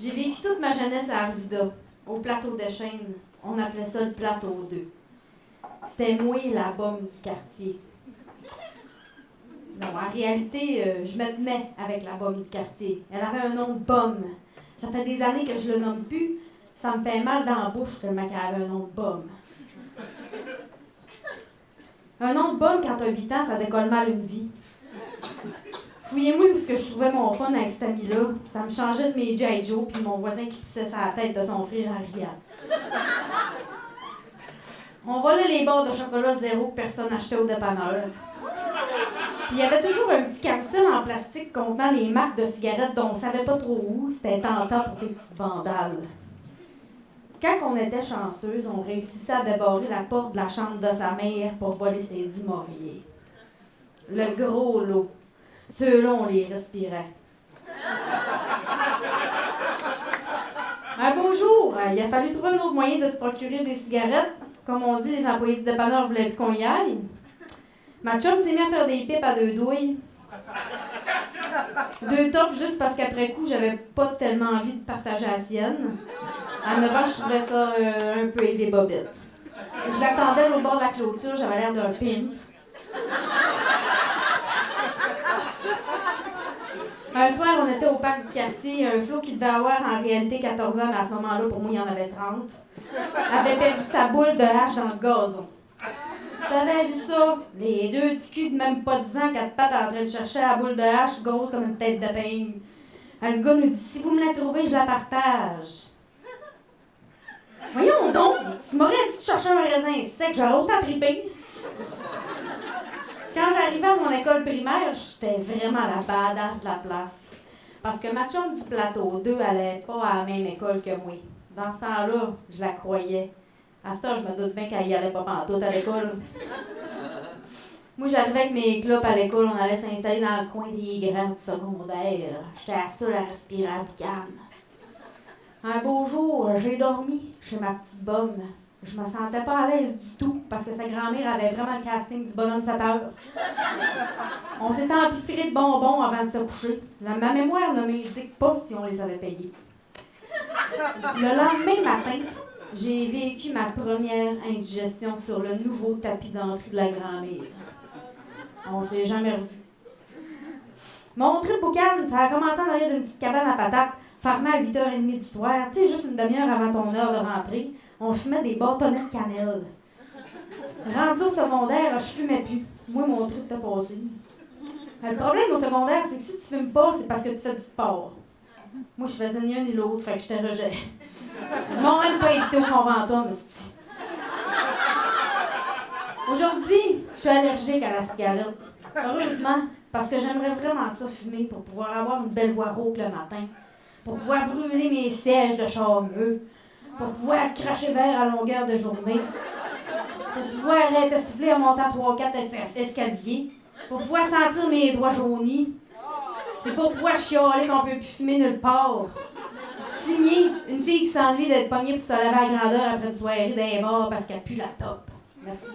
J'ai vécu toute ma jeunesse à Arvida, au plateau de Chêne. On appelait ça le plateau 2. C'était moi la bombe du quartier. Non, en réalité, je me tenais avec la bombe du quartier. Elle avait un nom de bombe. Ça fait des années que je le nomme plus. Ça me fait mal dans la bouche tellement qu'elle avait un nom de bombe. Un nom de bombe, quand t'as 8 ans, ça décolle mal une vie. Fouillez-moi où je trouvais mon fun avec cet ami-là. Ça me changeait de mes G.I. Joe puis mon voisin qui pissait sa tête de son frère en riant. On volait les barres de chocolat zéro que personne n'achetait au dépanneur. Puis il y avait toujours un petit carrousel en plastique contenant les marques de cigarettes dont on savait pas trop où. C'était tentant pour les petites vandales. Quand on était chanceuse, on réussissait à débarrer la porte de la chambre de sa mère pour voler ses du-mauriers. Le gros lot. Ceux-là, on les respirait. Bonjour! Il a fallu trouver un autre moyen de se procurer des cigarettes. Comme on dit, les employés du dépanneur voulaient plus qu'on y aille. Ma chum s'est mis à faire des pipes à 2 douilles. 2 tops juste parce qu'après coup, j'avais pas tellement envie de partager la sienne. À 9 ans, je trouvais ça un peu élevé bobette. Je l'attendais au bord de la clôture, j'avais l'air d'un pimp. Un soir, on était au parc du quartier. Un flot qui devait avoir en réalité 14 ans, mais à ce moment-là, pour moi, il y en avait 30. Avait perdu sa boule de hache dans le gazon. Tu avais vu ça? Les 2 petits culs de même pas 10 ans, 4 pattes en train de chercher la boule de hache grosse comme une tête de pain. Le gars nous dit, si vous me la trouvez, je la partage. Voyons donc, tu m'aurais dit que tu cherchais un raisin sec, j'aurais autant trippé. Quand j'arrivais à mon école primaire, j'étais vraiment la badass de la place. Parce que ma chum du plateau 2 allait pas à la même école que moi. Dans ce temps-là, je la croyais. À ce temps, je me doute bien qu'elle y allait pas pantoute à l'école. Moi, j'arrivais avec mes clopes à l'école, on allait s'installer dans le coin des grandes secondaires. J'étais la seule à respirer à boucane. Un beau jour, j'ai dormi chez ma petite bombe. Je me sentais pas à l'aise du tout parce que sa grand-mère avait vraiment le casting du bonhomme 7 heures. On s'était empiffré de bonbons avant de se coucher. Ma mémoire ne m'indique pas si on les avait payés. Le lendemain matin, j'ai vécu ma première indigestion sur le nouveau tapis d'entrée de la grand-mère. On s'est jamais revus. Mon trip boucan, ça a commencé en arrière d'une petite cabane à patates, fermée à 8h30 du soir, tu sais, juste une demi-heure avant ton heure de rentrée. On fumait des bâtonnets de cannelle. Rendu au secondaire, je fumais plus. Moi, mon truc t'a passé. Le problème au secondaire, c'est que si tu fumes pas, c'est parce que tu fais du sport. Moi, je faisais ni un ni l'autre, fait que j'étais rejet. Ils m'ont même pas invité au conventum, esti. Aujourd'hui, je suis allergique à la cigarette. Heureusement, parce que j'aimerais vraiment ça fumer pour pouvoir avoir une belle voix rauque le matin, pour pouvoir brûler mes sièges de charmeux, pour pouvoir cracher vert à longueur de journée, pour pouvoir être essoufflé en montant 3-4 escaliers, pour pouvoir sentir mes doigts jaunis, et pour pouvoir chialer qu'on peut plus fumer nulle part. Signé, une fille qui s'ennuie d'être pognée pour se laver à grandeur après une soirée d'un bar parce qu'elle pue la top. Merci.